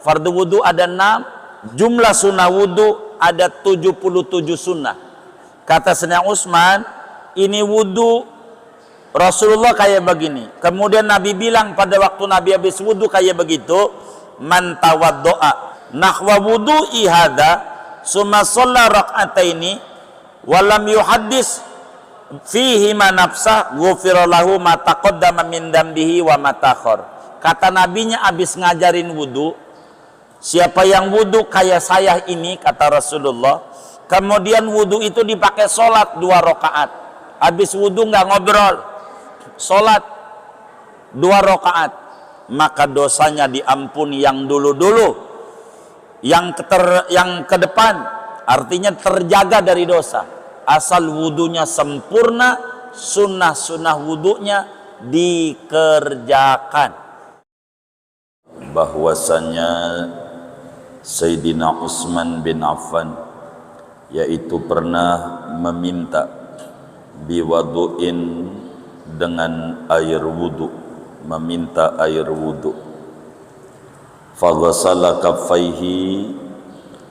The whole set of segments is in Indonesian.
Fardu wudu ada 6, jumlah sunnah wudu ada 77 sunnah. Kata Sayyidina Utsman, ini wudu Rasulullah kayak begini. Kemudian Nabi bilang pada waktu Nabi habis wudu kayak begitu, man tawaddo'a nahwa wudu'i hadza summa shalla rak'ataini wa lam yuhaddis fihi ma nafsah ghufira lahu ma taqaddama min dambihi wa ma ta'akhkhar. Kata nabinya habis ngajarin wudu, siapa yang wudu kayak saya ini, kata Rasulullah, kemudian wudu itu dipakai sholat 2 rakaat, habis wudu nggak ngobrol, sholat 2 rakaat, maka dosanya diampuni yang dulu-dulu, yang ke depan, artinya terjaga dari dosa, asal wudunya sempurna, sunnah-sunnah wudunya dikerjakan. Bahwasanya Sayyidina Utsman bin Affan yaitu pernah meminta biwadu'in dengan air wudu, meminta air wudu. Faghasala kaffaihi,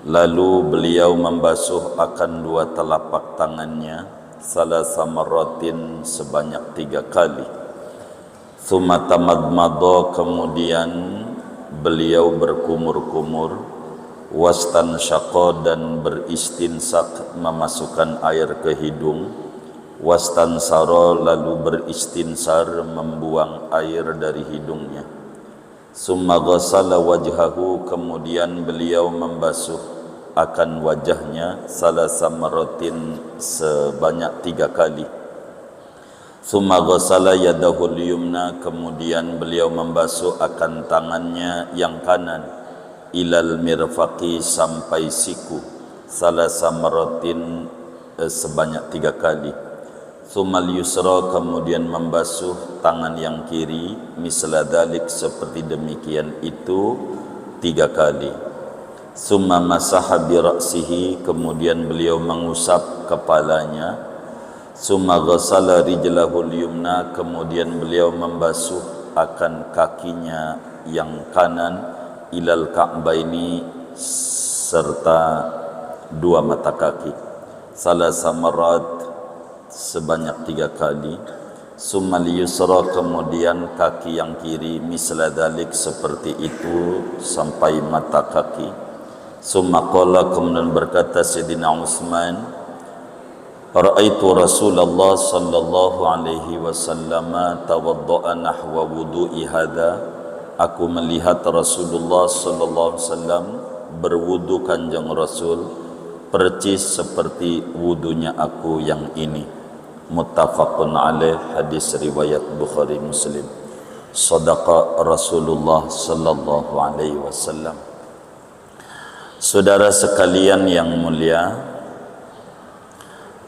lalu beliau membasuh akan 2 telapak tangannya, salasa marratin sebanyak 3 kali. Tsumma tamadmada, kemudian beliau berkumur-kumur, wastan syaqa, dan beristinsak memasukkan air ke hidung, wastan sara, lalu beristinsar membuang air dari hidungnya. Summa ghassala wajhahu, kemudian beliau membasuh akan wajahnya, salasa marratin sebanyak 3 kali. Summa ghassala yadahul yumna, kemudian beliau membasuh akan tangannya yang kanan, ilal mirfaqi, sampai siku, salasa marratin sebanyak 3 kali. Tsummal yusra, kemudian membasuh tangan yang kiri, misla dzalik, seperti demikian itu 3 kali. Tsumma masaha bi ra'sihi, kemudian beliau mengusap kepalanya. Tsumma ghassala rijlahul yumna, kemudian beliau membasuh akan kakinya yang kanan, ilal ka'baini, serta 2 mata kaki, salasa marrat sebanyak 3 kali. Summal yusra, kemudian kaki yang kiri, misla dzalik, seperti itu sampai mata kaki. Summa qala, kemudian berkata Sayyidina Utsman, ra'aitu Rasulullah sallallahu alaihi wasallam tawadda'a nahwa wudu'i hadza, aku melihat Rasulullah sallallahu alaihi wasallam berwudu, kanjeng Rasul, percis seperti wudunya aku yang ini. Muttafaqun alaih, hadis riwayat Bukhari Muslim. Sadaqa Rasulullah sallallahu alaihi wasallam. Saudara sekalian yang mulia,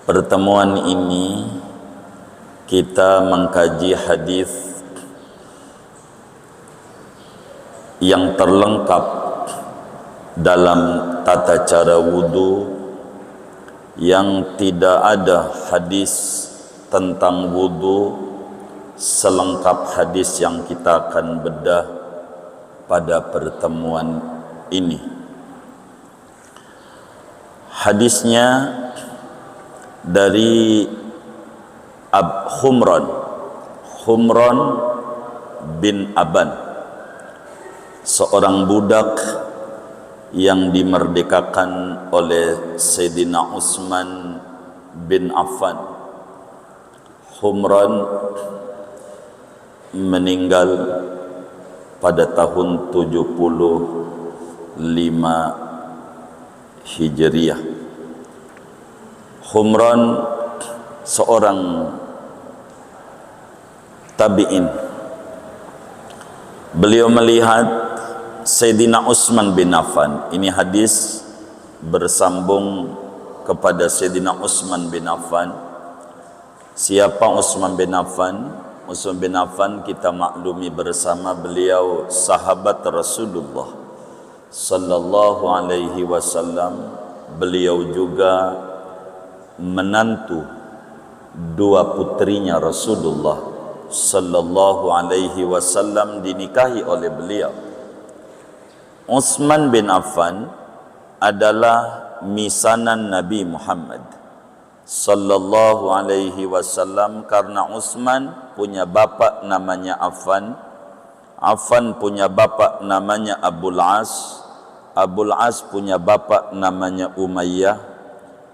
pertemuan ini kita mengkaji hadis yang terlengkap dalam tata cara wudu, yang tidak ada hadis tentang wudu selengkap hadis yang kita akan bedah pada pertemuan ini. Hadisnya dari Humran bin Aban, seorang budak yang dimerdekakan oleh Sayyidina Utsman bin Affan. Humran meninggal pada tahun 75 Hijriah. Humran seorang tabi'in. Beliau melihat Sayyidina Utsman bin Affan. Ini hadis bersambung kepada Sayyidina Utsman bin Affan. Siapa Utsman bin Affan? Utsman bin Affan kita maklumi bersama, beliau sahabat Rasulullah sallallahu alaihi wasallam. Beliau juga menantu 2 putrinya Rasulullah sallallahu alaihi wasallam, dinikahi oleh beliau. Utsman bin Affan adalah misanan Nabi Muhammad sallallahu alaihi wasallam, karena Utsman punya bapak namanya Affan, Affan punya bapak namanya Abul As, Abul As punya bapak namanya Umayyah,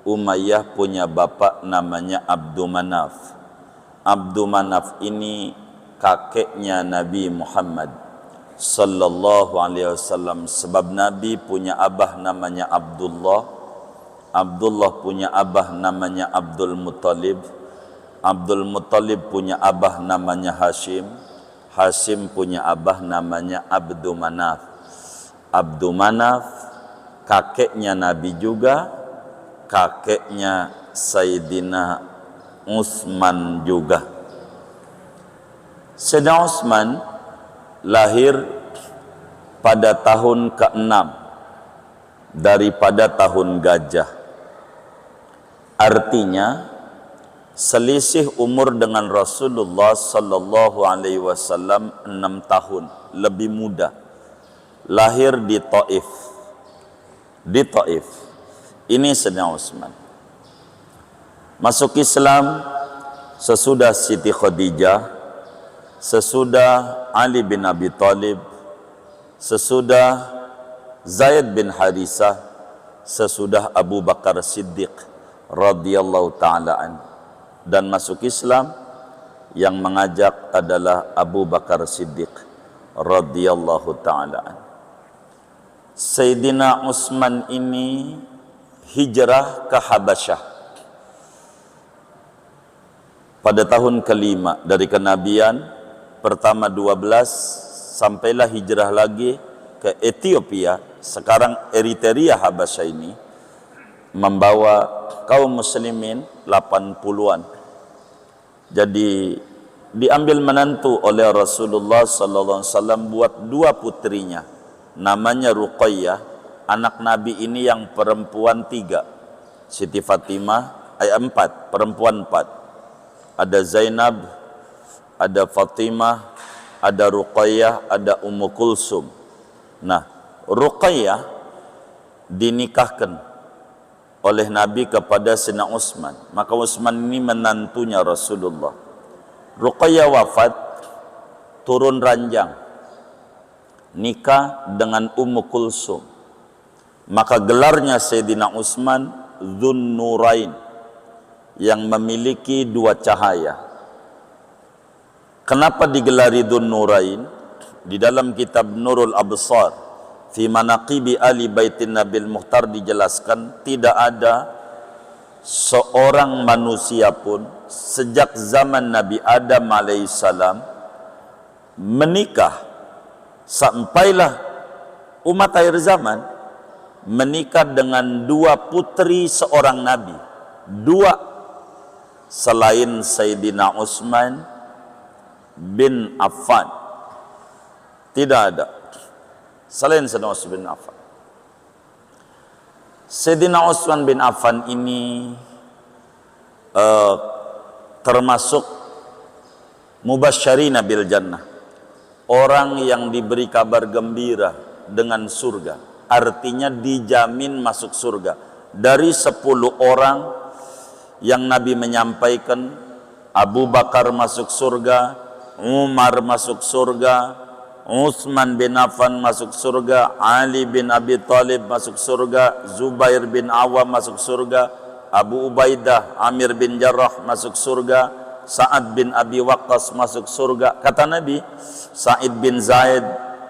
Umayyah punya bapak namanya Abdul Manaf. Abdul Manaf ini kakeknya Nabi Muhammad sallallahu alaihi wasallam, sebab Nabi punya abah namanya Abdullah, Abdullah punya abah namanya Abdul Muttalib, Abdul Muttalib punya abah namanya Hashim, Hashim punya abah namanya Abdul Manaf. Abdul Manaf kakeknya Nabi juga, kakeknya Sayyidina Utsman juga. Sayyidina Utsman lahir pada tahun ke-6 daripada tahun gajah. Artinya selisih umur dengan Rasulullah sallallahu alaihi wasallam 6 tahun, lebih muda. Lahir di Taif. Di Taif. Ini Sayyidina Utsman. Masuk Islam sesudah Siti Khadijah, sesudah Ali bin Abi Thalib, sesudah Zaid bin Harisah, sesudah Abu Bakar Siddiq radhiyallahu ta'ala an. Dan masuk Islam yang mengajak adalah Abu Bakar Siddiq radhiyallahu ta'ala an. Sayyidina Utsman ini hijrah ke Habasyah pada tahun ke-5 dari kenabian. Pertama 12, sampailah hijrah lagi ke Ethiopia, sekarang Eritrea Habasyah ini, membawa kaum muslimin 80-an. Jadi diambil menantu oleh Rasulullah sallallahu alaihi wasallam buat 2 putrinya, namanya Ruqayyah. Anak Nabi ini yang perempuan 3, Siti Fatimah, 4, perempuan 4. Ada Zainab, ada Fatimah, ada Ruqayyah, ada Ummu Kulsum. Nah, Ruqayyah dinikahkan oleh Nabi kepada Sayyidina Utsman. Maka Utsman ini menantunya Rasulullah. Ruqayyah wafat, turun ranjang, nikah dengan Ummu Kulsum. Maka gelarnya Sayyidina Utsman Dzun Nurain, yang memiliki 2 cahaya. Kenapa digelari Dzun Nurain? Di dalam kitab Nurul Absar fi Manaqibi Ali Baitin Nabil Mukhtar dijelaskan, tidak ada seorang manusia pun sejak zaman Nabi Adam alaihissalam menikah sampailah umat akhir zaman menikah dengan 2 putri seorang Nabi, 2 selain Sayyidina Utsman bin Affan. Tidak ada selain Sayyidina Utsman bin Affan. Sayyidina Utsman bin Affan ini termasuk mubasysyirina bil jannah, orang yang diberi kabar gembira dengan surga. Artinya dijamin masuk surga. Dari 10 orang yang Nabi menyampaikan, Abu Bakar masuk surga, Umar masuk surga, Utsman bin Affan masuk surga, Ali bin Abi Thalib masuk surga, Zubair bin Awam masuk surga, Abu Ubaidah Amir bin Jarrah masuk surga, Sa'ad bin Abi Waqqas masuk surga. Kata Nabi, Sa'id bin Zaid,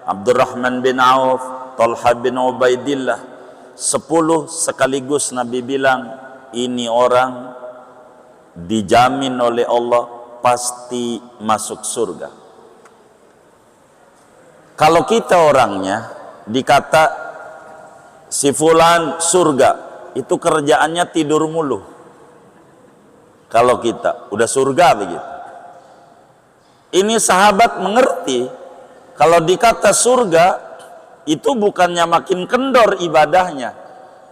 Abdurrahman bin Auf, Talha bin Ubaidillah, 10 sekaligus Nabi bilang, ini orang dijamin oleh Allah pasti masuk surga. Kalau kita orangnya dikata si fulan surga, itu kerjaannya tidur mulu. Kalau kita udah surga begitu. Ini sahabat mengerti kalau dikata surga itu bukannya makin kendor ibadahnya,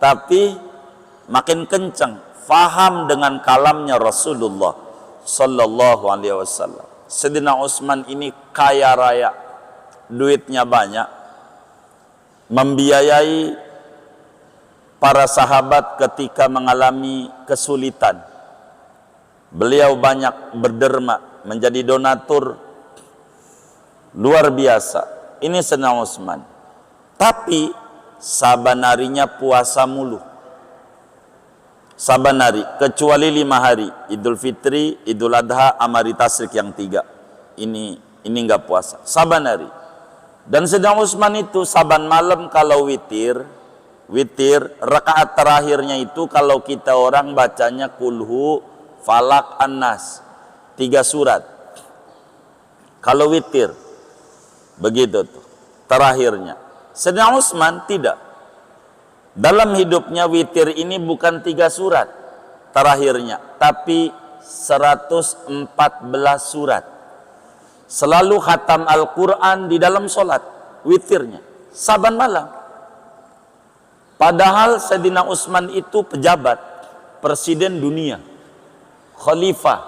tapi makin kencang. Faham dengan kalamnya Rasulullah sallallahu alaihi wasallam. Sayyidina Utsman ini kaya raya, duitnya banyak. membiayai para sahabat ketika mengalami kesulitan. Beliau banyak berderma, menjadi donatur luar biasa. Ini Sayyidina Utsman. Tapi saban harinya puasa mulu. Saban hari, kecuali 5 hari, Idul Fitri, Idul Adha, Amari Tasyrik yang 3. Ini enggak puasa. Saban hari. Dan Sayyidina Utsman itu saban malam kalau witir, rakaat terakhirnya itu kalau kita orang bacanya kulhu, falak, an-nas, 3 surat. Kalau witir, begitu tuh terakhirnya. Sayyidina Utsman tidak. Dalam hidupnya witir ini bukan 3 surat terakhirnya, tapi 114 surat. Selalu khatam Al-Quran di dalam sholat, witirnya, saban malam. Padahal Sayyidina Utsman itu pejabat, presiden dunia, khalifah.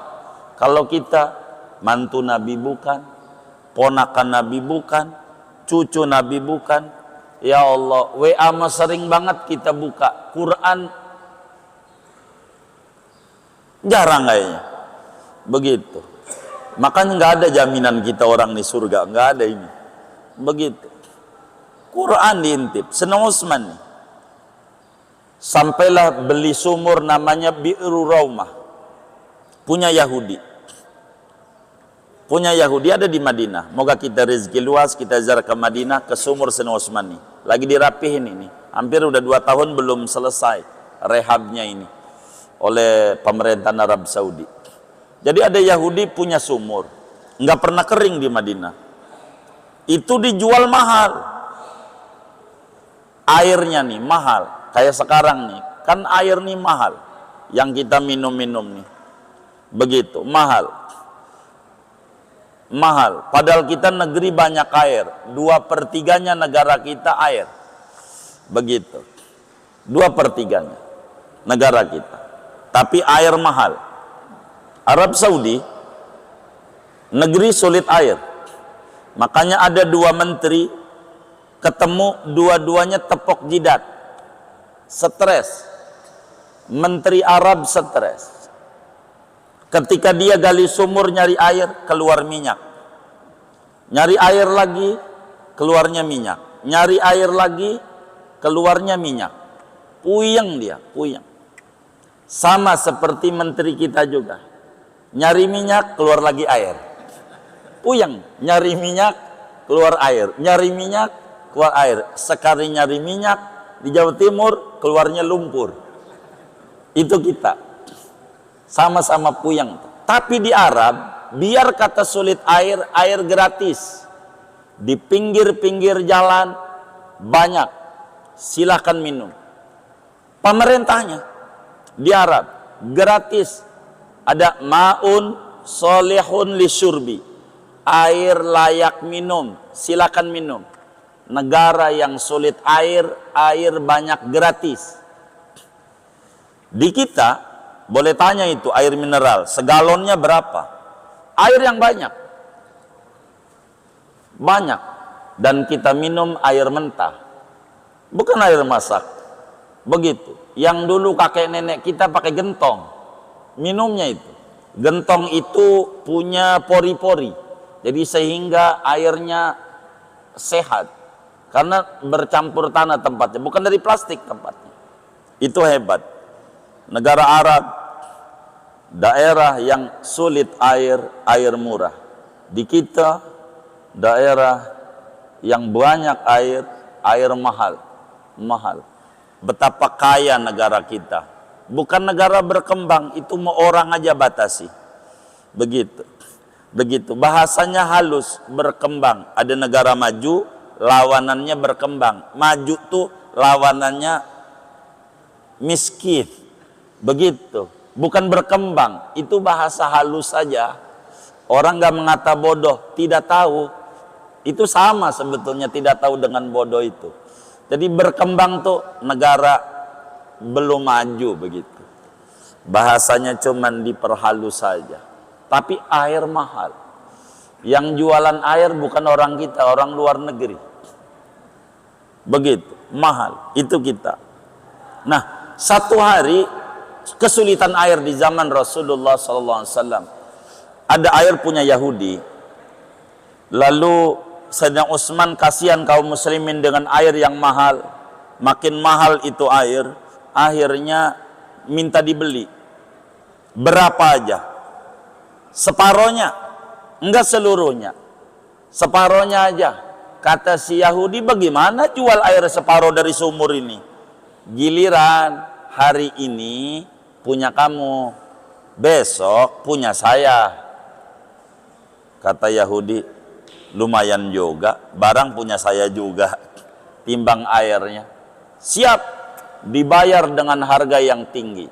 Kalau kita mantu Nabi bukan, ponakan Nabi bukan, cucu Nabi bukan. Ya Allah, WA mah sering banget kita buka, Quran jarang kayaknya. Begitu. Makanya nggak ada jaminan kita orang di surga, nggak ada ini. Begitu. Quran diintip. Sayyidina Utsman nih. Sampailah beli sumur namanya Bi'ru Raumah. Punya Yahudi. Punya Yahudi ada di Madinah. Moga kita rezeki luas, kita ziarah ke Madinah, ke sumur Sayyidina Utsman nih. Lagi dirapihin ini. Hampir udah 2 tahun belum selesai rehabnya ini oleh pemerintahan Arab Saudi. Jadi ada Yahudi punya sumur, nggak pernah kering di Madinah. Itu dijual mahal. Airnya nih mahal. Kayak sekarang nih, kan air nih mahal. Yang kita minum-minum nih. Begitu, mahal. Mahal. Padahal kita negeri banyak air. 2/3 negara kita air. Begitu. 2/3 negara kita. Tapi air mahal. Arab Saudi, negeri sulit air. Makanya ada 2 menteri ketemu, dua-duanya tepok jidat. Stres. Menteri Arab stres. Ketika dia gali sumur nyari air, keluar minyak. Nyari air lagi, keluarnya minyak. Nyari air lagi, keluarnya minyak. Puyeng dia, puyeng. Sama seperti menteri kita juga. Nyari minyak, keluar lagi air. Puyeng, nyari minyak, keluar air. Nyari minyak, keluar air. Sekali nyari minyak, di Jawa Timur, keluarnya lumpur. Itu kita. Sama-sama puyeng. Tapi di Arab, biar kata sulit air, air gratis. Di pinggir-pinggir jalan, banyak. Silahkan minum. Pemerintahnya, di Arab, gratis. Ada ma'un solihun lisyurbi. Air layak minum, silahkan minum. Negara yang sulit air, air banyak gratis. Di kita, boleh tanya itu air mineral, segalonnya berapa? Air yang banyak. Banyak. Dan kita minum air mentah. Bukan air masak. Begitu. Yang dulu kakek nenek kita pakai gentong. Minumnya itu. Gentong itu punya pori-pori. Jadi sehingga airnya sehat. Karena bercampur tanah tempatnya. Bukan dari plastik tempatnya. Itu hebat. Negara Arab, daerah yang sulit air, air murah. Di kita, daerah yang banyak air, air mahal. Mahal. Betapa kaya negara kita. Bukan negara berkembang, itu mau orang aja batasi. Begitu. Begitu. Bahasanya halus, berkembang. Ada negara maju, lawanannya berkembang. Maju tuh lawanannya miskin. Begitu, bukan berkembang, itu bahasa halus saja. Orang gak mengata bodoh, tidak tahu. Itu sama sebetulnya tidak tahu dengan bodoh itu. Jadi berkembang tuh negara belum maju begitu. Bahasanya cuman diperhalus saja. Tapi air mahal. Yang jualan air bukan orang kita, orang luar negeri. Begitu, mahal. Itu kita. Nah, satu hari kesulitan air di zaman Rasulullah SAW. Ada air punya Yahudi. Lalu Sayyidina Utsman kasihan kaum muslimin dengan air yang mahal. Makin mahal itu air, akhirnya minta dibeli. Berapa aja? Separohnya, enggak seluruhnya. Separohnya aja. Kata si Yahudi, bagaimana jual air separoh dari sumur ini? Giliran hari ini punya kamu, besok punya saya. Kata Yahudi, lumayan juga, barang punya saya juga. Timbang airnya. Siap dibayar dengan harga yang tinggi.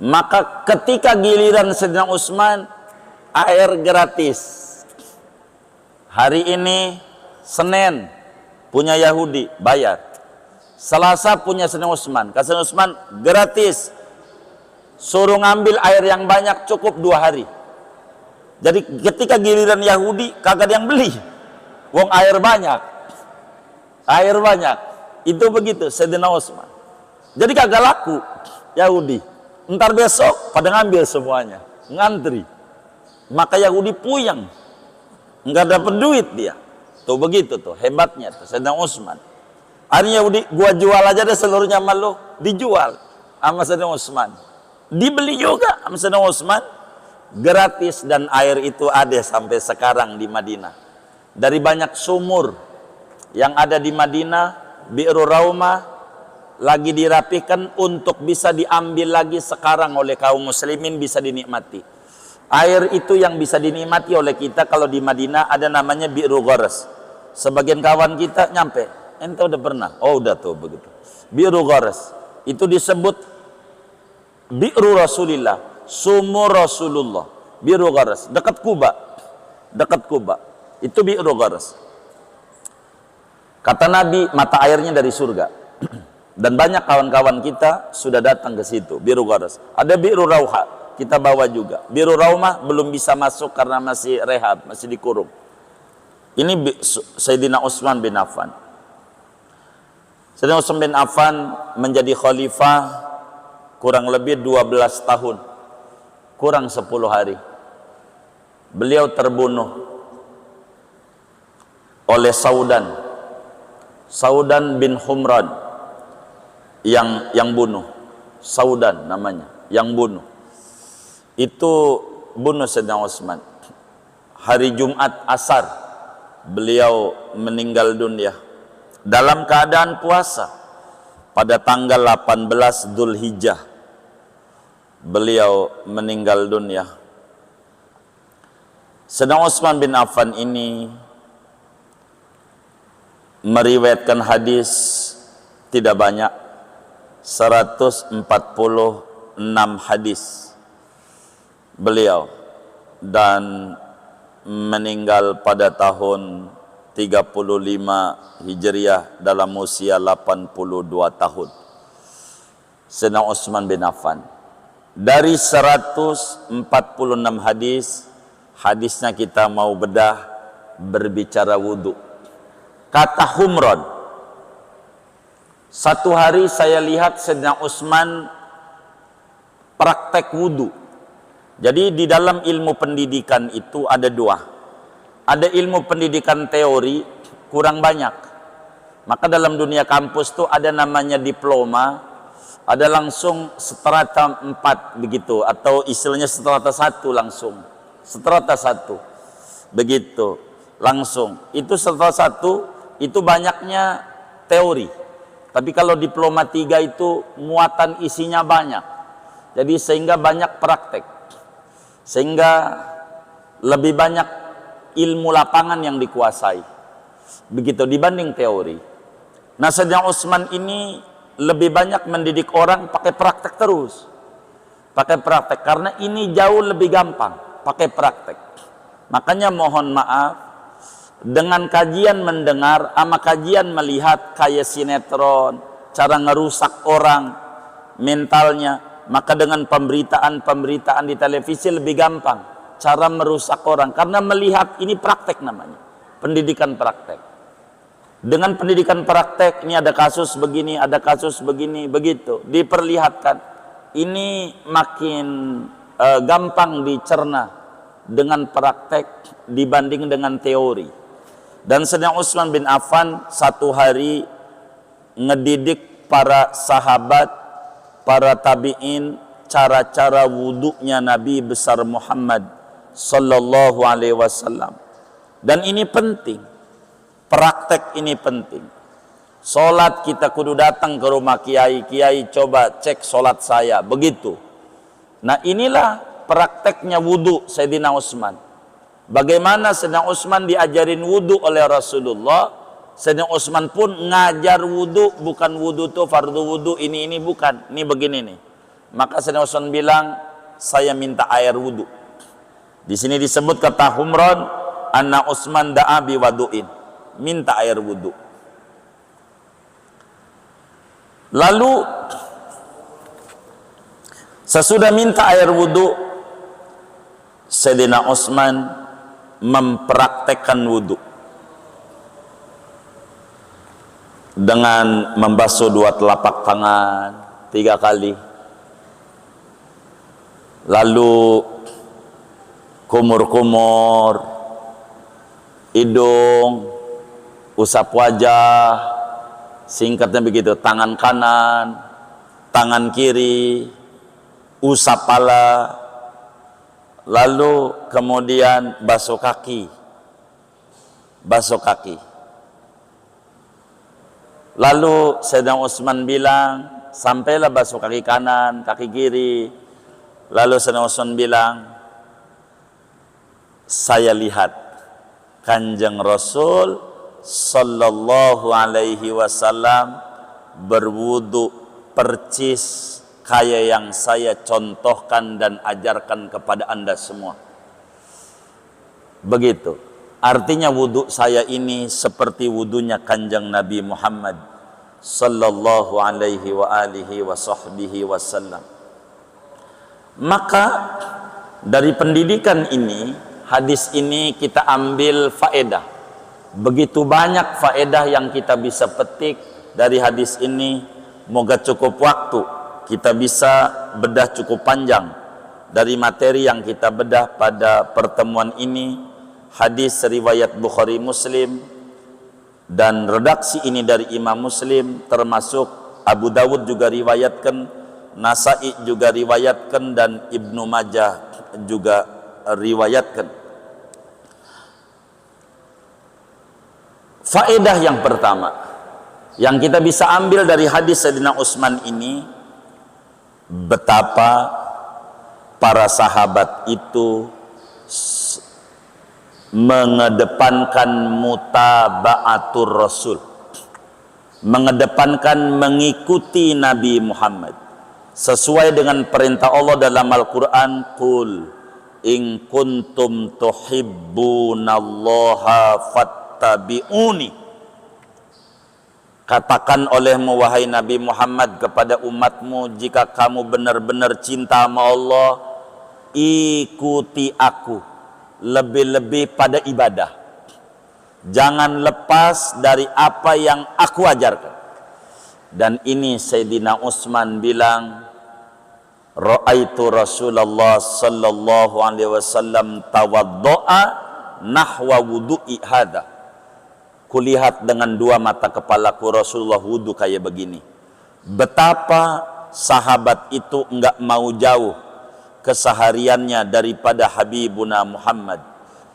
Maka ketika giliran Sayyidina Utsman, air gratis. Hari ini Senin punya Yahudi, bayar. Selasa punya Sayyidina Utsman. Kata Sayyidina Utsman, gratis. Suruh ngambil air yang banyak, cukup 2 hari. Jadi ketika giliran Yahudi, kagak ada yang beli. Wong air banyak. Air banyak. Itu begitu Sayyidina Utsman. Jadi kagak laku Yahudi. Ntar besok pada ngambil semuanya, ngantri. Maka Yahudi puyeng, nggak dapat duit dia. Tuh begitu tuh hebatnya tuh Sayyidina Utsman. Akhirnya Yahudi, gua jual aja deh seluruhnya sama lu. Dijual sama Sayyidina Utsman. Dibeli juga sama Sayyidina Utsman, gratis, dan air itu ada sampai sekarang di Madinah. Dari banyak sumur yang ada di Madinah, Bi'ru Raumah lagi dirapikan untuk bisa diambil lagi sekarang oleh kaum muslimin, bisa dinikmati. Air itu yang bisa dinikmati oleh kita kalau di Madinah ada namanya Bi'ru Gharas. Sebagian kawan kita nyampe, ente udah pernah? Oh udah tuh begitu. Bi'ru Gharas itu disebut Bi'ru Rasulillah, sumur Rasulullah. Bi'ru Gharas dekat Kuba. Dekat Kuba. Itu Bi'ru Gharas. Kata Nabi, mata airnya dari surga. Dan banyak kawan-kawan kita sudah datang ke situ, Bi'ru Gharas. Ada Bi'ru Rauha, kita bawa juga. Bi'ru Raumah belum bisa masuk karena masih rehab, masih dikurung. Ini Sayyidina Utsman bin Affan. Sayyidina Utsman bin Affan menjadi khalifah kurang lebih 12 tahun. Kurang 10 hari. Beliau terbunuh oleh Saudan bin Humran. Yang bunuh, Saudan namanya, yang bunuh. Itu bunuh Sayyidina Utsman. Hari Jumat Asar beliau meninggal dunia dalam keadaan puasa. Pada tanggal 18 Dzulhijjah beliau meninggal dunia. Sayyidina Utsman bin Affan ini meriwayatkan hadis tidak banyak, 146 hadis beliau, dan meninggal pada tahun 35 Hijriah dalam usia 82 tahun. Sayyidina Utsman bin Affan. Dari 146 hadis, hadisnya kita mau bedah berbicara wudu. Kata Humran, satu hari saya lihat Sayyidina Utsman praktek wudu. Jadi di dalam ilmu pendidikan itu ada 2. Ada ilmu pendidikan teori, kurang banyak. Maka dalam dunia kampus tuh ada namanya diploma, ada langsung strata 4 begitu, atau istilahnya strata 1 langsung. Strata 1. Begitu, langsung. Itu strata 1 itu banyaknya teori. Tapi kalau diploma 3 itu muatan isinya banyak. Jadi sehingga banyak praktek. Sehingga lebih banyak ilmu lapangan yang dikuasai. Begitu dibanding teori. Nah, Sayyidina Utsman ini lebih banyak mendidik orang pakai praktek terus. Pakai praktek karena ini jauh lebih gampang pakai praktek. Makanya mohon maaf, dengan kajian mendengar sama kajian melihat kayak sinetron, cara ngerusak orang mentalnya, maka dengan pemberitaan di televisi lebih gampang cara merusak orang karena melihat ini praktek namanya, pendidikan praktek. Dengan pendidikan praktek, ini ada kasus begini, ada kasus begini, begitu diperlihatkan. Ini makin gampang dicerna dengan praktek dibanding dengan teori. Dan Sayyidina Utsman bin Affan satu hari ngedidik para sahabat, para tabi'in, cara-cara wudhunya Nabi besar Muhammad sallallahu alaihi wasallam. Dan ini penting, praktek ini penting. Solat kita kudu datang ke rumah kiai, kiai coba cek solat saya, begitu. Nah inilah prakteknya wudhu Sayyidina Utsman. Bagaimana Sayyidina Utsman diajarin wudhu oleh Rasulullah, Sayyidina Utsman pun ngajar wudhu, bukan wudhu tuh fardu wudhu ini bukan, ini begini nih. Maka Sayyidina Utsman bilang, saya minta air wudhu. Di sini disebut kata Humran, anna Utsman da'a bi wadu'in, minta air wudhu. Lalu sesudah minta air wudhu, Sayyidina Utsman mempraktekkan wudhu dengan membasuh dua telapak tangan 3 kali, lalu kumur-kumur hidung, usap wajah, singkatnya begitu, tangan kanan, tangan kiri, usap pala, lalu kemudian basuh kaki, lalu Sayyidina Utsman bilang, sampailah basuh kaki kanan, kaki kiri, lalu Sayyidina Utsman bilang, saya lihat Kanjeng Rasul sallallahu alaihi wasallam berwudu percis kayak yang saya contohkan dan ajarkan kepada Anda semua. Begitu. Artinya wudu saya ini seperti wudunya Kanjeng Nabi Muhammad sallallahu alaihi wa alihi wa sahbihi wasallam. Maka dari pendidikan ini, hadis ini kita ambil faedah. Begitu banyak faedah yang kita bisa petik dari hadis ini. Moga cukup waktu, kita bisa bedah cukup panjang dari materi yang kita bedah pada pertemuan ini. Hadis riwayat Bukhari Muslim, dan redaksi ini dari Imam Muslim, termasuk Abu Dawud juga riwayatkan, Nasai juga riwayatkan, dan Ibnu Majah juga riwayatkan. Faedah yang pertama yang kita bisa ambil dari hadis Sayyidina Utsman ini, betapa para sahabat itu mengedepankan mutaba'atur Rasul, mengedepankan mengikuti Nabi Muhammad sesuai dengan perintah Allah dalam Al-Quran. Qul in kuntum tuhibbunallaha fattabi'uni, katakan olehmu wahai Nabi Muhammad kepada umatmu, jika kamu benar-benar cinta sama Allah, ikuti aku, lebih-lebih pada ibadah, jangan lepas dari apa yang aku ajarkan. Dan ini Sayyidina Utsman bilang, ra'aitu Rasulullah sallallahu alaihi wasallam tawaddo'a nahwa wudu'i hadha, kulihat dengan dua mata kepalaku Rasulullah wudu kayak begini. Betapa sahabat itu enggak mau jauh kesehariannya daripada Habibuna Muhammad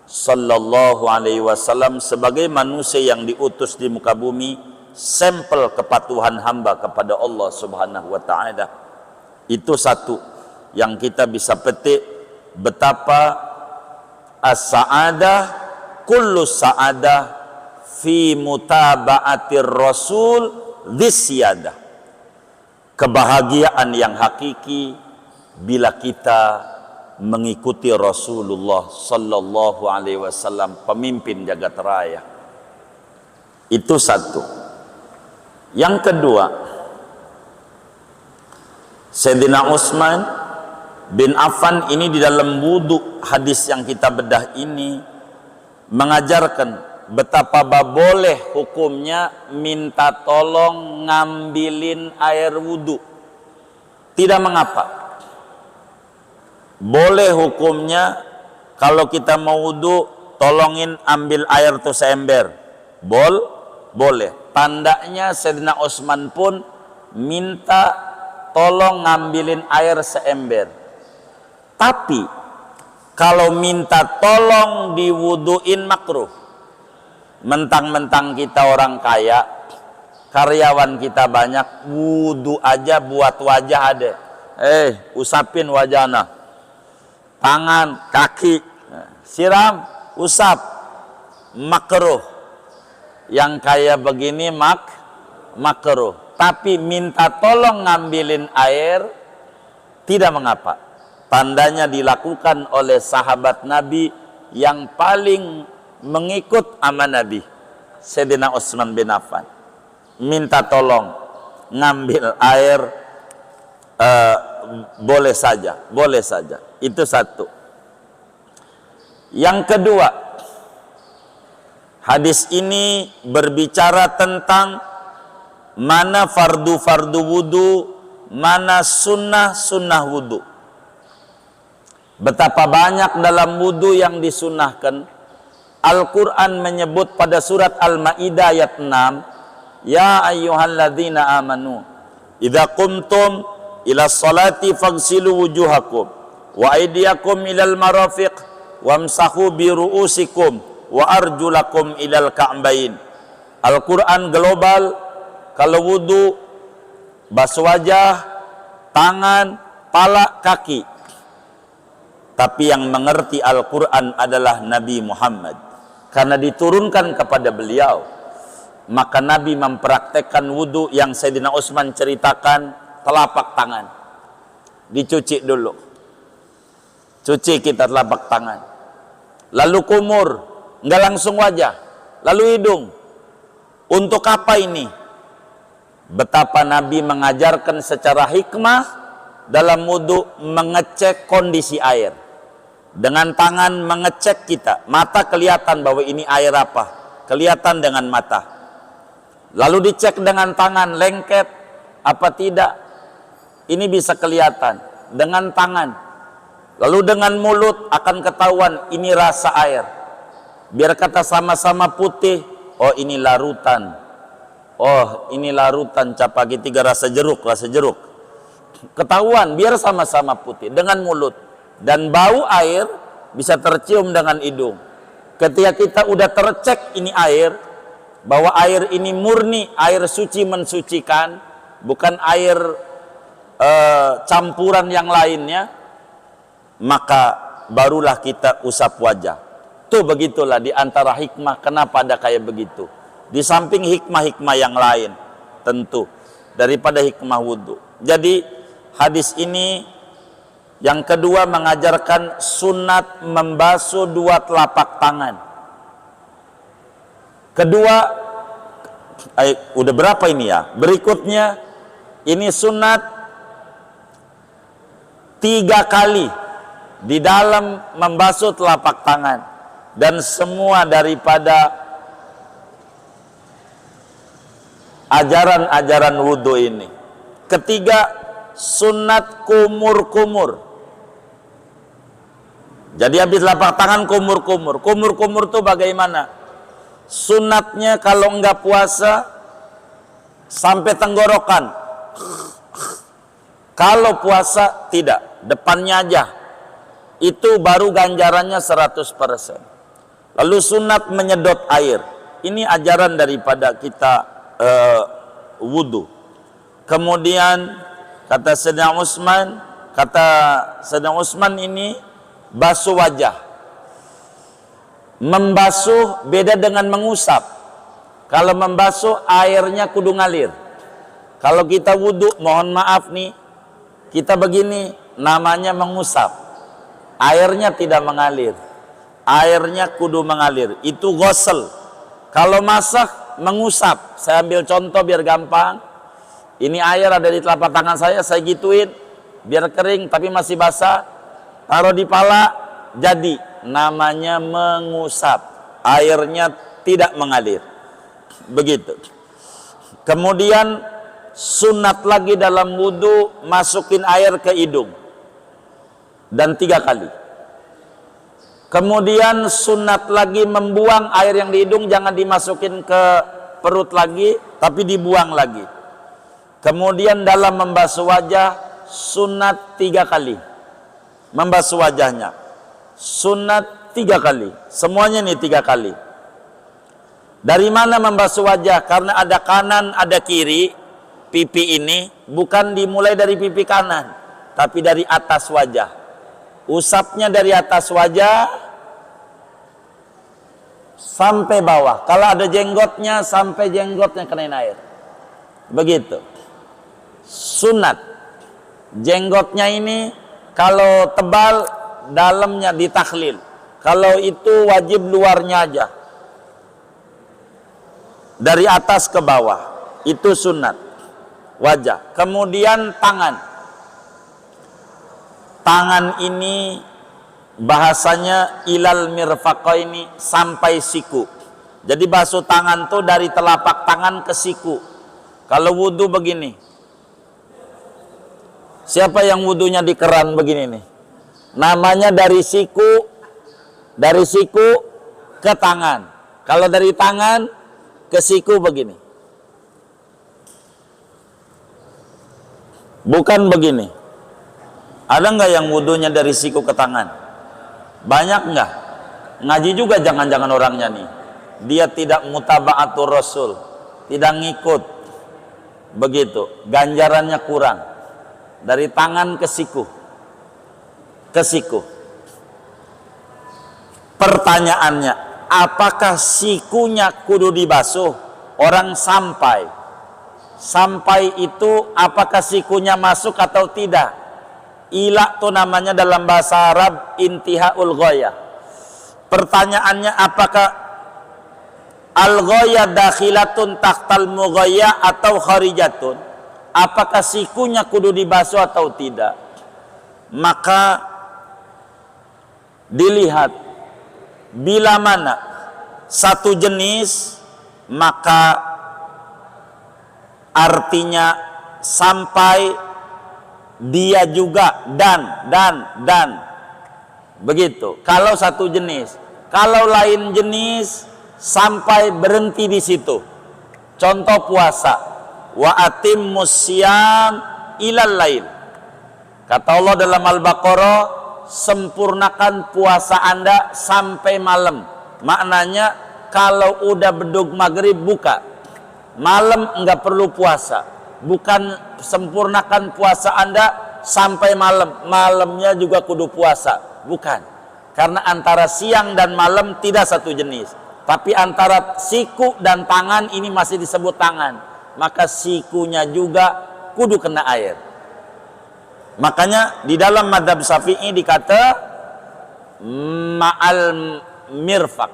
sallallahu alaihi wasallam sebagai manusia yang diutus di muka bumi, sampel kepatuhan hamba kepada Allah Subhanahu wa taala. Itu satu yang kita bisa petik, betapa as-sa'adah kullu sa'adah fi mutaba'atir Rasul disyadah. Kebahagiaan yang hakiki bila kita mengikuti Rasulullah sallallahu alaihi wasallam, pemimpin jagat raya. Itu satu. Yang kedua, Sayyidina Utsman bin Affan ini di dalam wudu hadis yang kita bedah ini mengajarkan betapa boleh hukumnya minta tolong ngambilin air wudhu. Tidak mengapa. Boleh hukumnya kalau kita mau wudhu, tolongin ambil air tuh seember. Boleh. Tandanya Sayyidina Utsman pun minta tolong ngambilin air seember. Tapi kalau minta tolong diwuduin makruh. Mentang-mentang kita orang kaya, karyawan kita banyak, wudu aja buat wajah ada. Usapin wajahna, tangan, kaki, siram, usap, makruh. Yang kaya begini makruh. Tapi minta tolong ngambilin air tidak mengapa. Tandanya dilakukan oleh sahabat Nabi yang paling mengikut ama Nabi, Sayyidina Utsman bin Affan. Minta tolong ngambil air, boleh saja. Itu satu. Yang kedua, hadis ini berbicara tentang mana fardu wudu, mana sunnah wudu. Betapa banyak dalam wudu yang disunnahkan. Al-Quran menyebut pada surat Al-Ma'idah ayat 6, ya ayyuhalladzina amanu idza qumtum ila sholati faghsilu wujuhakum wa aydiyakum ilal marafiq wamsahu bi ru'usikum wa arjulakum ilal ka'bain. Al-Quran global, kalau wudu basuh wajah, tangan, pala, kaki. Tapi yang mengerti Al-Quran adalah Nabi Muhammad, karena diturunkan kepada beliau. Maka Nabi mempraktekkan wudu yang Sayyidina Utsman ceritakan, telapak tangan dicuci dulu, cuci kita telapak tangan, lalu kumur, nggak langsung wajah, lalu hidung. Untuk apa ini? Betapa Nabi mengajarkan secara hikmah dalam wudu, mengecek kondisi air. Dengan tangan mengecek kita, mata kelihatan bahwa ini air apa, kelihatan dengan mata. Lalu dicek dengan tangan, lengket apa tidak, ini bisa kelihatan dengan tangan. Lalu dengan mulut akan ketahuan ini rasa air. Biar kata sama-sama putih, oh ini larutan, oh ini larutan capagi 3 rasa jeruk. Ketahuan biar sama-sama putih dengan mulut. Dan bau air bisa tercium dengan hidung. Ketika kita udah tercek ini air, bahwa air ini murni, air suci mensucikan, bukan air campuran yang lainnya, maka barulah kita usap wajah. Tuh begitulah di antara hikmah kenapa ada kayak begitu. Di samping hikmah-hikmah yang lain tentu daripada hikmah wudu. Jadi hadis ini yang kedua mengajarkan sunat membasuh 2 telapak tangan. Kedua, udah berapa ini ya? Berikutnya, ini sunat 3 kali di dalam membasuh telapak tangan. Dan semua daripada ajaran-ajaran wudhu ini. Ketiga, sunat kumur-kumur. Jadi habis telapak tangan kumur-kumur. Kumur-kumur itu bagaimana? Sunatnya kalau enggak puasa sampai tenggorokan. Kalau puasa tidak, depannya aja. Itu baru ganjarannya 100%. Lalu sunat menyedot air. Ini ajaran daripada kita wudu. Kemudian kata Sayyidina Utsman ini basuh wajah. Membasuh beda dengan mengusap. Kalau membasuh airnya kudu ngalir. Kalau kita wudu, mohon maaf nih, kita begini namanya mengusap. Airnya tidak mengalir. Airnya kudu mengalir. Itu ghusl. Kalau masak mengusap. Saya ambil contoh biar gampang. Ini air ada di telapak tangan saya gituin biar kering tapi masih basah. Taruh di pala, jadi namanya mengusap. Airnya tidak mengalir. Begitu. Kemudian sunat lagi dalam wudu masukin air ke hidung dan 3 kali. Kemudian sunat lagi membuang air yang di hidung, jangan dimasukin ke perut lagi, tapi dibuang lagi. Kemudian dalam membasuh wajah sunat 3 kali. Membasuh wajahnya sunat 3 kali. Semuanya nih 3 kali. Dari mana membasuh wajah? Karena ada kanan, ada kiri. Pipi ini bukan dimulai dari pipi kanan, tapi dari atas wajah. Usapnya dari atas wajah sampai bawah. Kalau ada jenggotnya, sampai jenggotnya kenain air. Begitu. Sunat. Jenggotnya ini kalau tebal, dalamnya ditakhlil. Kalau itu wajib luarnya aja. Dari atas ke bawah. Itu sunat. Wajah. Kemudian tangan. Tangan ini bahasanya ilal mirfaqaini, sampai siku. Jadi basuh tangan tuh dari telapak tangan ke siku. Kalau wudu begini. Siapa yang wudunya di keran begini nih? Namanya dari siku ke tangan. Kalau dari tangan ke siku begini. Bukan begini. Ada nggak yang wudunya dari siku ke tangan? Banyak nggak? Ngaji juga jangan-jangan orangnya nih. Dia tidak mutaba'atur rasul, tidak ngikut. Begitu, ganjarannya kurang. Dari tangan ke siku. Ke siku. Pertanyaannya, apakah sikunya kudu dibasuh? Orang sampai itu apakah sikunya masuk atau tidak? Ila itu namanya dalam bahasa Arab intihaul ghayah. Pertanyaannya, apakah al-ghayah dakhilatun tahtal mughayah atau kharijatun? Apakah sikunya kudu dibasuh atau tidak? Maka dilihat bila mana satu jenis, maka artinya sampai dia juga dan begitu. Kalau satu jenis, kalau lain jenis sampai berhenti di situ. Contoh puasa, wa atimmus syiyam ilal lail. Kata Allah dalam Al-Baqarah, sempurnakan puasa Anda sampai malam. Maknanya kalau udah bedug maghrib buka. Malam enggak perlu puasa. Bukan sempurnakan puasa Anda sampai malam. Malamnya juga kudu puasa. Bukan. Karena antara siang dan malam tidak satu jenis. Tapi antara siku dan tangan ini masih disebut tangan. Maka sikunya juga kudu kena air. Makanya di dalam mazhab Syafi'i dikata ma'al mirfaq,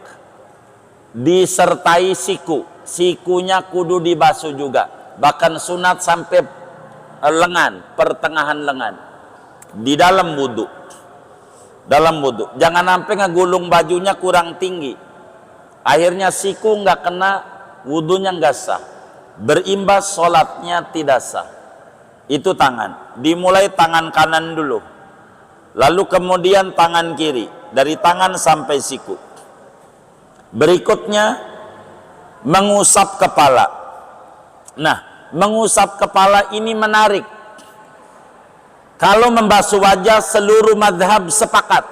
disertai siku. Sikunya kudu dibasuh juga. Bahkan sunat sampai lengan, pertengahan lengan. Di dalam wudu. Dalam wudu. Jangan sampai ngegulung bajunya kurang tinggi. Akhirnya siku nggak kena, wudunya nggak sah. Berimbas sholatnya tidak sah. Itu tangan. Dimulai tangan kanan dulu. Lalu kemudian tangan kiri. Dari tangan sampai siku. Berikutnya mengusap kepala. Nah, mengusap kepala ini menarik. Kalau membasuh wajah, seluruh mazhab sepakat.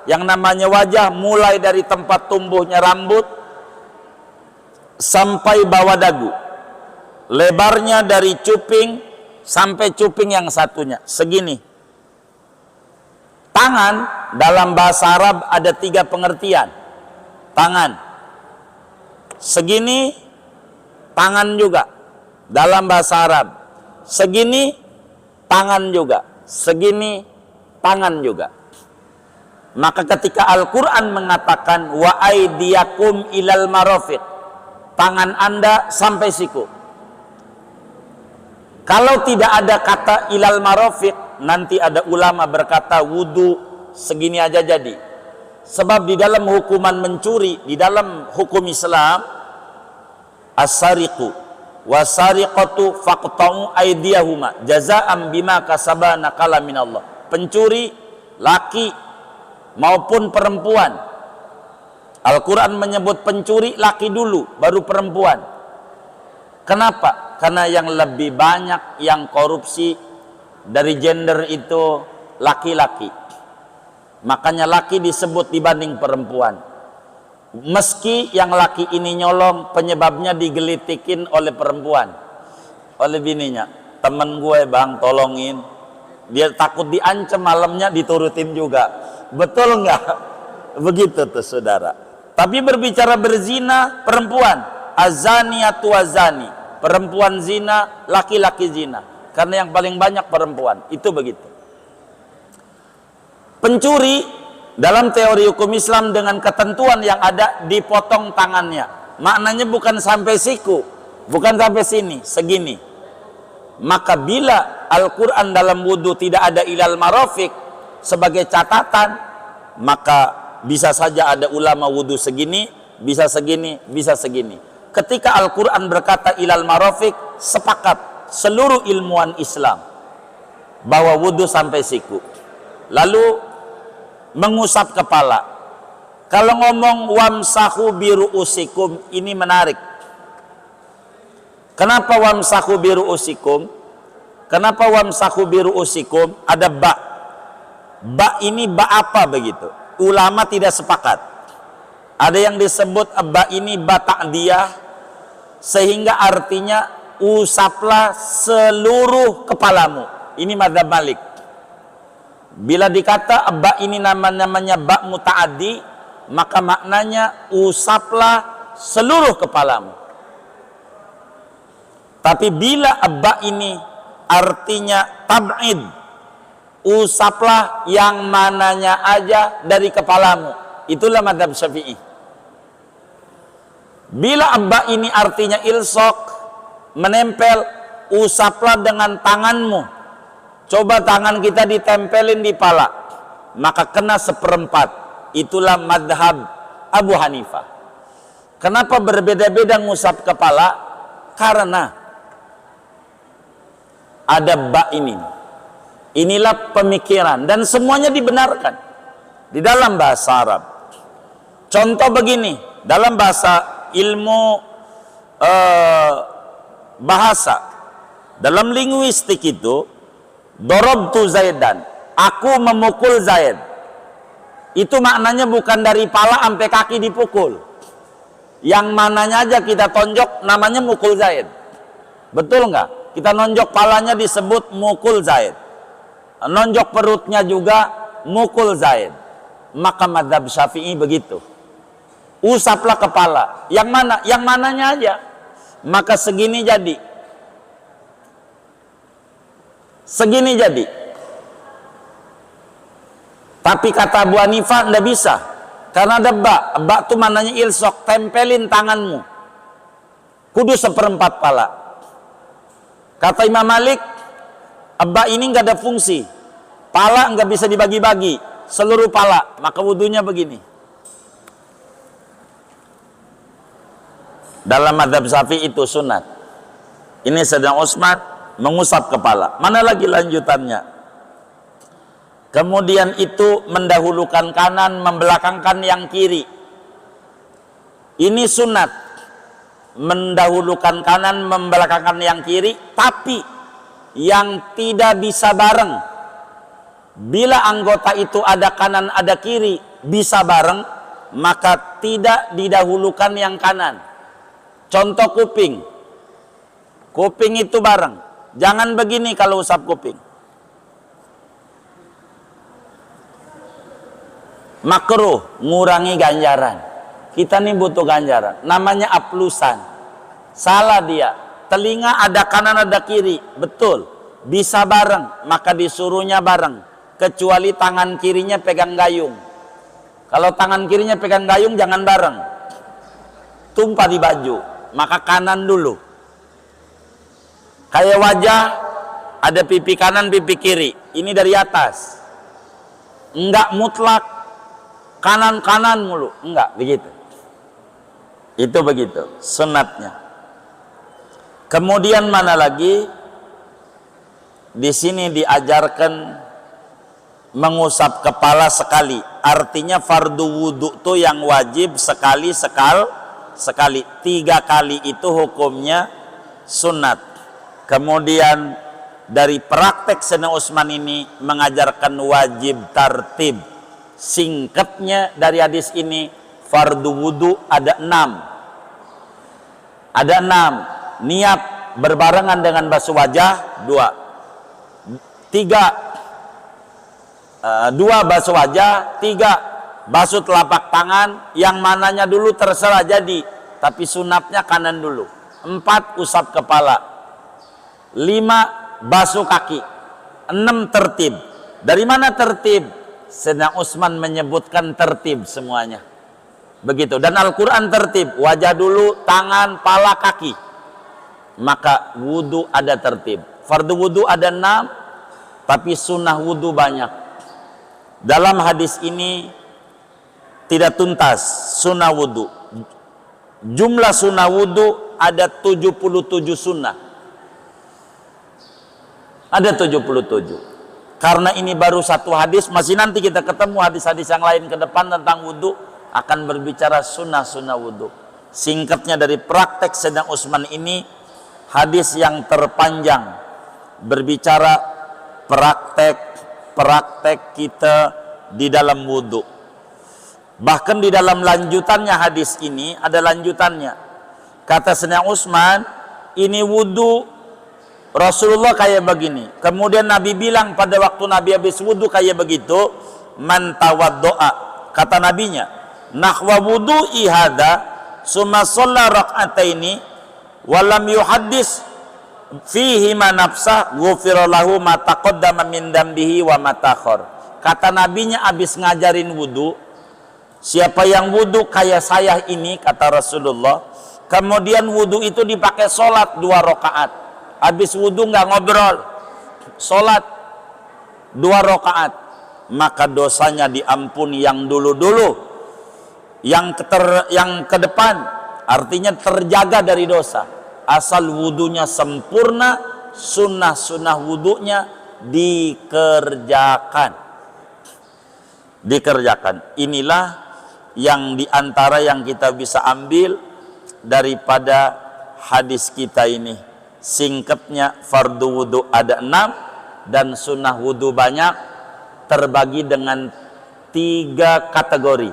Yang namanya wajah mulai dari tempat tumbuhnya rambut sampai bawah dagu. Lebarnya dari cuping sampai cuping yang satunya, segini. Tangan dalam bahasa Arab ada 3 pengertian. Tangan segini, tangan juga dalam bahasa Arab. Segini, tangan juga. Segini, tangan juga. Maka ketika Al-Quran mengatakan wa aidiyakum ilal marafiq, tangan Anda sampai siku. Kalau tidak ada kata ilal marafiq, nanti ada ulama berkata wudu segini aja jadi. Sebab di dalam hukuman mencuri, di dalam hukum Islam, as-sariqu was-sariqatu faqta'u aydiyahuma jazaa'an bima kasaba nakala minallah. Pencuri laki maupun perempuan. Al-Quran menyebut pencuri laki dulu, baru perempuan. Kenapa? Karena yang lebih banyak yang korupsi dari gender itu laki-laki. Makanya laki disebut dibanding perempuan. Meski yang laki ini nyolong, penyebabnya digelitikin oleh perempuan, oleh bininya. Temen gue bang, tolongin. Dia takut diancam, malamnya diturutin juga. Betul nggak? Begitu tuh saudara. Tapi berbicara berzina, perempuan. Azaniyatu azani. Perempuan zina, laki-laki zina. Karena yang paling banyak perempuan. Itu begitu. Pencuri dalam teori hukum Islam dengan ketentuan yang ada dipotong tangannya. Maknanya bukan sampai siku, bukan sampai sini, segini. Maka bila Al-Quran dalam wudhu tidak ada ilal marofik sebagai catatan, maka bisa saja ada ulama wudhu segini, bisa segini, bisa segini. Ketika Al-Quran berkata ilal marofik, sepakat seluruh ilmuwan Islam bahwa wudhu sampai siku. Lalu mengusap kepala. Kalau ngomong wamsahu biru'usikum, ini menarik. Kenapa wamsahu biru'usikum? Kenapa wamsahu biru'usikum? Ada ba. Ba ini ba apa begitu? Ulama tidak sepakat. Ada yang disebut ba ini ba ta'diyah, sehingga artinya usaplah seluruh kepalamu. Ini madzhab Malik. Bila dikata ba ini namanya ba muta'addi, maka maknanya usaplah seluruh kepalamu. Tapi bila ba ini artinya tab'id, usaplah yang mananya aja dari kepalamu. Itulah madzhab Syafi'i. Bila ba ini artinya ilsok, menempel, usaplah dengan tanganmu. Coba tangan kita ditempelin di pala, maka kena seperempat. Itulah madhab Abu Hanifah. Kenapa berbeda-beda ngusap kepala? Karena ada ba ini. Inilah pemikiran dan semuanya dibenarkan di dalam bahasa Arab. Contoh begini, dalam bahasa ilmu bahasa, dalam linguistik itu, dorobtu Zaidan, aku memukul Zaid. Itu maknanya bukan dari pala sampai kaki dipukul. Yang mananya aja kita tonjok namanya mukul Zaid. Betul nggak? Kita nonjok palanya disebut mukul Zaid. Nonjok perutnya juga mukul Zaid. Maka madzhab Syafi'i begitu. Usaplah kepala. Yang mana? Yang mananya aja. Maka segini jadi. Segini jadi. Tapi kata Abu Hanifah tidak bisa, karena ada ba. Ba itu mananya ilsok, tempelin tanganmu, kudu seperempat pala. Kata Imam Malik, ba ini nggak ada fungsi, pala nggak bisa dibagi-bagi, seluruh pala, maka wudhunya begini. Dalam madzhab Syafi'i itu sunat. Ini sedang Utsman mengusap kepala. Mana lagi lanjutannya? Kemudian itu mendahulukan kanan, membelakangkan yang kiri. Ini sunat. Mendahulukan kanan, membelakangkan yang kiri, tapi yang tidak bisa bareng. Bila anggota itu ada kanan, ada kiri, bisa bareng, maka tidak didahulukan yang kanan. Contoh kuping. Kuping itu bareng. Jangan begini kalau usap kuping. Makruh, ngurangi ganjaran. Kita nih butuh ganjaran. Namanya aplusan. Salah dia. Telinga ada kanan ada kiri. Betul. Bisa bareng. Maka disuruhnya bareng. Kecuali tangan kirinya pegang gayung. Kalau tangan kirinya pegang gayung jangan bareng. Tumpah di baju. Maka kanan dulu. Kayak wajah, ada pipi kanan, pipi kiri. Ini dari atas. Enggak mutlak. kanan-kanan mulu. Enggak, begitu. Itu begitu, sunatnya. Kemudian mana lagi? Di sini diajarkan mengusap kepala sekali. Artinya fardu wudhu tuh yang wajib sekali. 3 kali itu hukumnya sunat. Kemudian dari praktek Sayyidina Utsman ini mengajarkan wajib tartib. Singkatnya dari hadis ini, fardu wudhu ada 6. Ada 6. Niat berbarengan dengan basuh wajah 2. 2 basuh wajah, 3 basuh telapak tangan, yang mananya dulu terserah jadi, tapi sunatnya kanan dulu. 4 usap kepala, 5 basuh kaki, 6 tertib. Dari mana tertib? Sayyidina Utsman menyebutkan tertib semuanya. Begitu. Dan Al-Quran tertib, wajah dulu, tangan, pala, kaki. Maka wudhu ada tertib. Fardu wudhu ada 6, tapi sunnah wudhu banyak. Dalam hadis ini tidak tuntas sunnah wudhu. Jumlah sunnah wudhu ada 77 sunnah. Ada 77. Karena ini baru satu hadis, masih nanti kita ketemu hadis-hadis yang lain ke depan tentang wudhu, akan berbicara sunnah-sunnah wudhu. Singkatnya dari praktek Sayyidina Utsman ini, hadis yang terpanjang berbicara praktek kita di dalam wudhu. Bahkan di dalam lanjutannya hadis ini ada lanjutannya. Kata Sayyidina Utsman, ini wudhu Rasulullah kayak begini. Kemudian Nabi bilang pada waktu Nabi habis wudhu kayak begitu, man tawaddo'a, kata nabinya, nahwa wudhu'i hadha summa shalla rak'ataini walam yuhaddis fihi ma nafsah ghufira lahu ma taqaddama min dambihi wa ma ta'akhkhar. Kata nabinya habis ngajarin wudhu, siapa yang wudhu kayak saya ini, kata Rasulullah, kemudian wudhu itu dipakai sholat 2 rakaat, habis wudhu nggak ngobrol, sholat 2 rakaat, maka dosanya diampuni yang dulu-dulu, yang ke depan, artinya terjaga dari dosa, asal wudhunya sempurna, sunnah wudhunya dikerjakan. Inilah yang diantara yang kita bisa ambil daripada hadis kita ini. Singkatnya, fardu wudhu ada 6 dan sunnah wudhu banyak, terbagi dengan 3 kategori.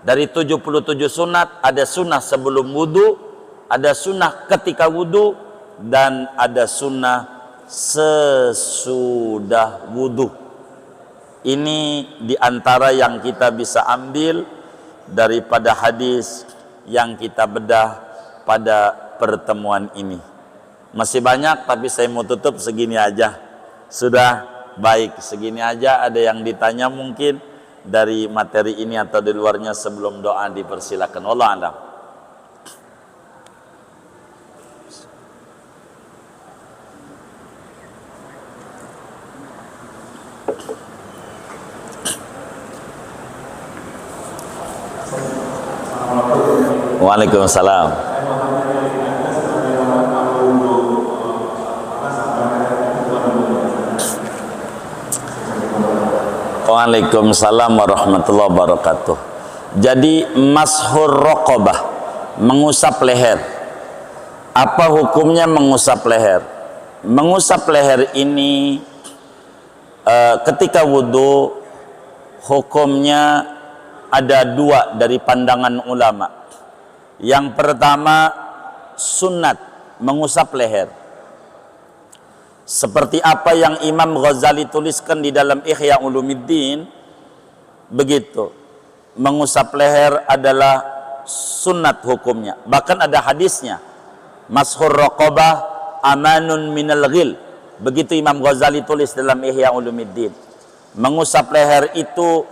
Dari 77 sunat, ada sunnah sebelum wudhu, ada sunnah ketika wudhu, dan ada sunnah sesudah wudhu. Ini diantara yang kita bisa ambil daripada hadis yang kita bedah pada pertemuan ini. Masih banyak, tapi saya mau tutup segini aja. Sudah baik, segini aja. Ada yang ditanya mungkin dari materi ini atau di luarnya, sebelum doa dipersilakan. Wallahu a'lam. Waalaikumsalam. Waalaikumsalam warahmatullahi wabarakatuh. Jadi mashur raqabah, mengusap leher. Apa hukumnya mengusap leher? Mengusap leher ini ketika wudhu, hukumnya ada 2 dari pandangan ulama. Yang pertama, sunat mengusap leher, seperti apa yang Imam Ghazali tuliskan di dalam Ihya Ulumuddin. Begitu, mengusap leher adalah sunat hukumnya. Bahkan ada hadisnya, mashur raqabah amanun minal ghil. Begitu Imam Ghazali tulis dalam Ihya Ulumuddin. Mengusap leher itu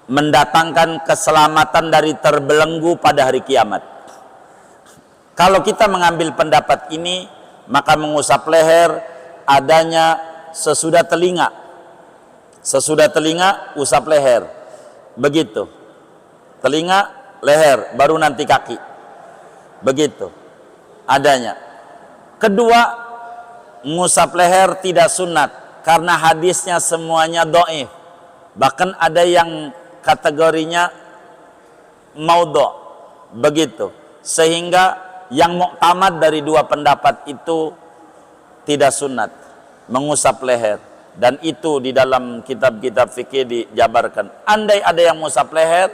mendatangkan keselamatan dari terbelenggu pada hari kiamat. Kalau kita mengambil pendapat ini, maka mengusap leher adanya sesudah telinga. Sesudah telinga usap leher. begitu. Telinga, leher, baru nanti kaki. Begitu adanya. Kedua, ngusap leher tidak sunat karena hadisnya semuanya dhaif. Bahkan ada yang kategorinya maudhu. Begitu. Sehingga yang muktamad dari dua pendapat itu tidak sunat mengusap leher, dan itu di dalam kitab-kitab fikih dijabarkan. Andai ada yang mengusap leher,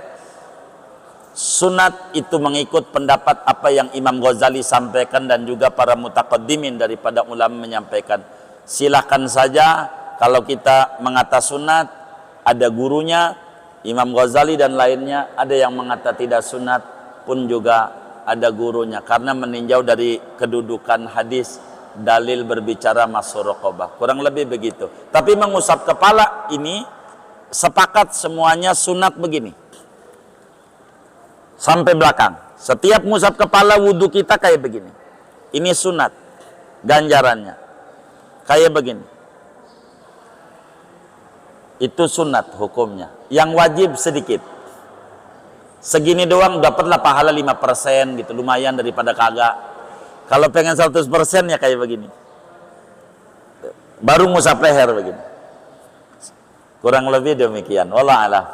sunat itu mengikut pendapat apa yang Imam Ghazali sampaikan dan juga para mutaqaddimin daripada ulama menyampaikan. Silahkan saja kalau kita mengata sunat, ada gurunya Imam Ghazali dan lainnya, ada yang mengata tidak sunat pun juga ada gurunya, karena meninjau dari kedudukan hadis dalil berbicara masuk raqabah, kurang lebih begitu. Tapi mengusap kepala ini sepakat semuanya sunat begini sampai belakang. Setiap mengusap kepala wudhu kita kayak begini, ini sunat ganjarannya kayak begini, itu sunat hukumnya. Yang wajib sedikit, segini doang dapatlah pahala 5% gitu, lumayan daripada kagak. Kalau pengen 100% ya kayak begini, baru ngusap leher begini. Kurang lebih demikian. Wallah alam.